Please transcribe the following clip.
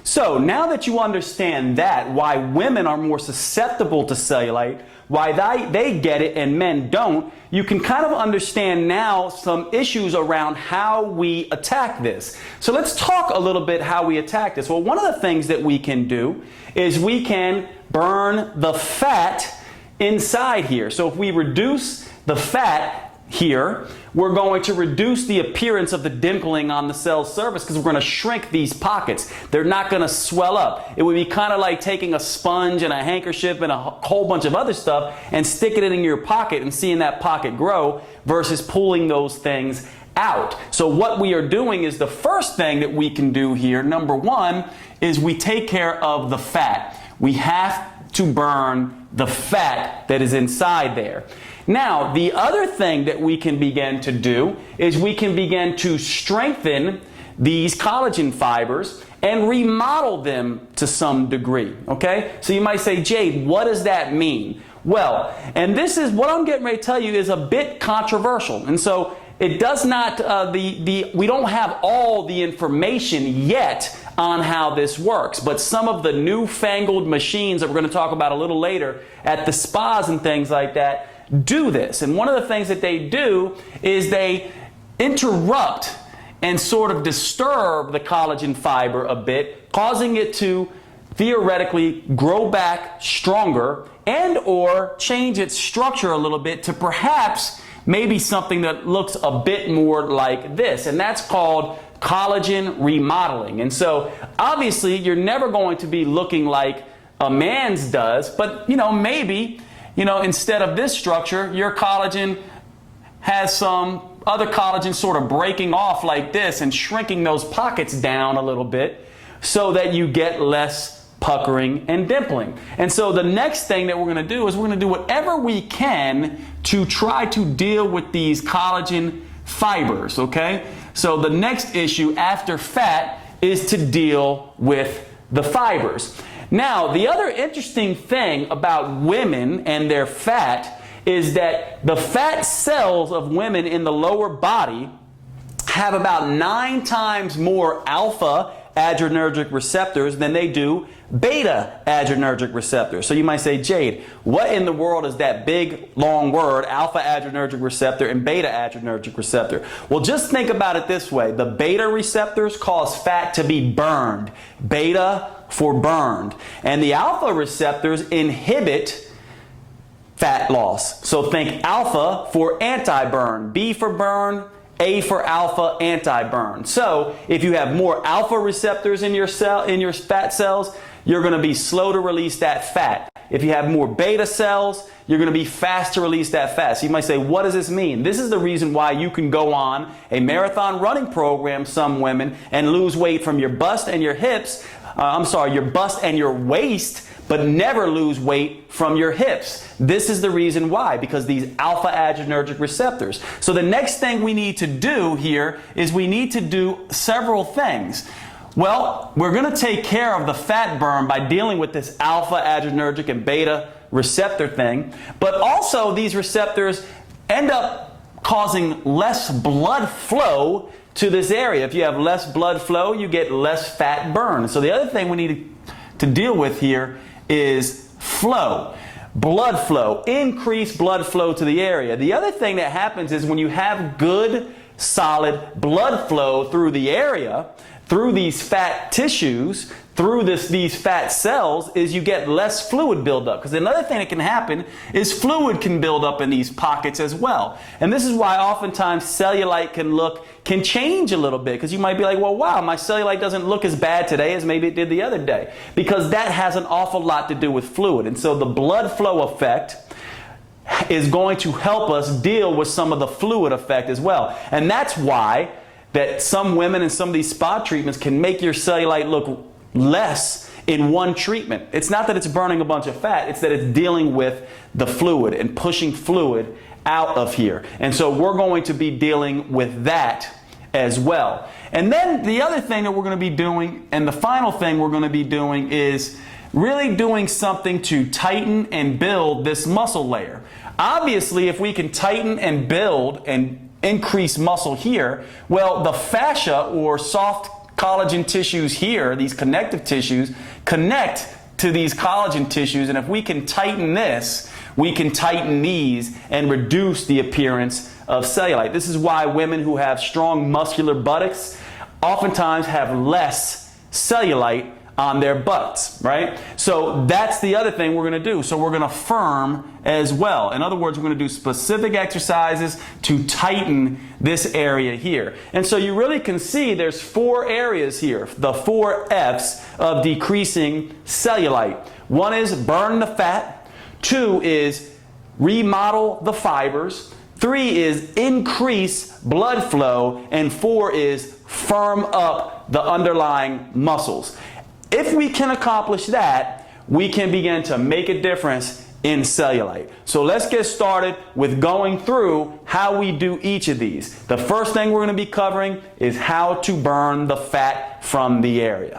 So now that you understand that, why women are more susceptible to cellulite, why they get it and men don't, you can kind of understand now some issues around how we attack this. So let's talk a little bit how we attack this. Well, one of the things that we can do is we can burn the fat inside here. So if we reduce the fat here, we're going to reduce the appearance of the dimpling on the cell's surface because we're going to shrink these pockets. They're not going to swell up. It would be kind of like taking a sponge and a handkerchief and a whole bunch of other stuff and sticking it in your pocket and seeing that pocket grow versus pulling those things out. So what we are doing is the first thing that we can do here, number one, is we take care of the fat. We have to burn the fat that is inside there. Now, the other thing that we can begin to do is we can begin to strengthen these collagen fibers and remodel them to some degree, okay? So you might say, Jade, what does that mean? Well, and this is what I'm getting ready to tell you is a bit controversial. And so it does not, we don't have all the information yet on how this works, but some of the newfangled machines that we're going to talk about a little later at the spas and things like that do this. And one of the things that they do is they interrupt and sort of disturb the collagen fiber a bit, causing it to theoretically grow back stronger and or change its structure a little bit to perhaps maybe something that looks a bit more like this. And that's called collagen remodeling. And so obviously you're never going to be looking like a man's does, but maybe instead of this structure, your collagen has some other collagen sort of breaking off like this and shrinking those pockets down a little bit so that you get less puckering and dimpling. And so the next thing that we're going to do is we're going to do whatever we can to try to deal with these collagen fibers, okay? So the next issue after fat is to deal with the fibers. Now, the other interesting thing about women and their fat is that the fat cells of women in the lower body have about 9 times more alpha adrenergic receptors than they do beta adrenergic receptors. So you might say, Jade, what in the world is that big long word, alpha adrenergic receptor and beta adrenergic receptor? Well, just think about it this way. The beta receptors cause fat to be burned. Beta for burned. And the alpha receptors inhibit fat loss. So think alpha for anti-burn, B for burn, A for alpha, anti-burn. So if you have more alpha receptors in your fat cells, you're going to be slow to release that fat. If you have more beta cells, you're going to be fast to release that fat. So you might say, what does this mean? This is the reason why you can go on a marathon running program, some women, and lose weight from your bust and your hips, your bust and your waist, but never lose weight from your hips. This is the reason why, because these alpha adrenergic receptors. So the next thing we need to do here is we need to do several things. Well, we're going to take care of the fat burn by dealing with this alpha adrenergic and beta receptor thing, but also these receptors end up causing less blood flow to this area. If you have less blood flow, you get less fat burn. So the other thing we need to deal with here is flow. Blood flow, increased blood flow to the area. The other thing that happens is when you have good, solid blood flow through the area, through these fat tissues, through these fat cells, is you get less fluid buildup. Because another thing that can happen is fluid can build up in these pockets as well. And this is why oftentimes cellulite can change a little bit. Because you might be like, well, wow, my cellulite doesn't look as bad today as maybe it did the other day. Because that has an awful lot to do with fluid. And so the blood flow effect is going to help us deal with some of the fluid effect as well. And that's why that some women and some of these spa treatments can make your cellulite look less in one treatment. It's not that it's burning a bunch of fat, it's that it's dealing with the fluid and pushing fluid out of here. And so we're going to be dealing with that as well. And then the other thing that we're going to be doing, and the final thing we're going to be doing, is really doing something to tighten and build this muscle layer. Obviously, if we can tighten and build and increase muscle here, well, the fascia or soft collagen tissues here, these connective tissues, connect to these collagen tissues, and if we can tighten this, we can tighten these and reduce the appearance of cellulite. This is why women who have strong muscular buttocks oftentimes have less cellulite on their butts, right? So that's the other thing we're going to do. So we're going to firm as well. In other words, we're going to do specific exercises to tighten this area here. And so you really can see there's 4 areas here, the 4 F's of decreasing cellulite. 1 is burn the fat. 2 is remodel the fibers. 3 is increase blood flow. And 4 is firm up the underlying muscles. If we can accomplish that, we can begin to make a difference in cellulite. So let's get started with going through how we do each of these. The first thing we're going to be covering is how to burn the fat from the area.